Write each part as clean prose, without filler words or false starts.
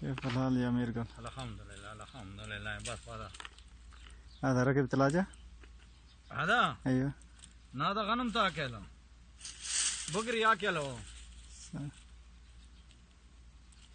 كيف الحال يا ميرقل؟ alhamdulillah alhamdulillah بس هذا ركب ثلاجة؟ هذا أيوه. هذا غنم تاكله بقري ياكله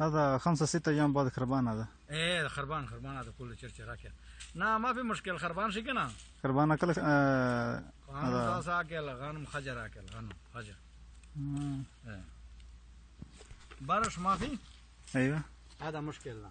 هذا 5 6 أيام بعد خربان هذا. ايه خربان هذا كله شرشر اكل. نا ما في مشكلة خربان شي كنا خربان أكل غنم هذا. ساسا اكل غنم خجر اكل غنم خجر. ايه بارش ما في. أيوه. هذا مشكلة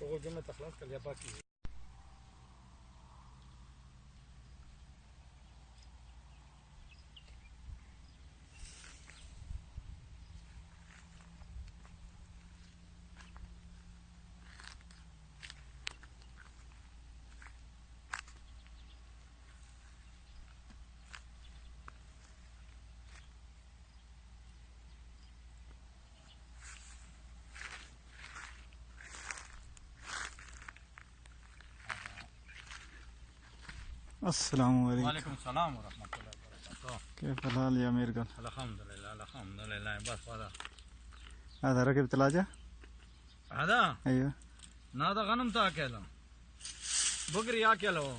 شغل جمعة خلاص كل يا باقي. السلام عليكم. وعليكم السلام ورحمة الله وبركاته. كيف الحال يا ميرقل؟ الحمد لله بس هذا ركب ثلاجة؟ هذا أيوه. هذا غنم تاكله بقري ياكله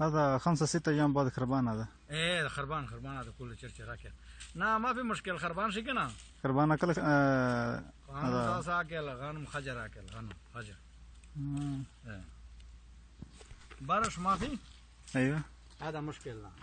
هذا 5 6 أيام بعد خربان هذا. ايه خربان هذا كله شرشر اكل. نا ما في مشكلة خربان شي كنا خربان أكل غنم ساسا اكل غنم خجر اكل غنم خجر. ايه بارش ما في. أيوه. هذا مشكلة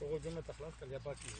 شغل جمعة خلاص كل يا باقي.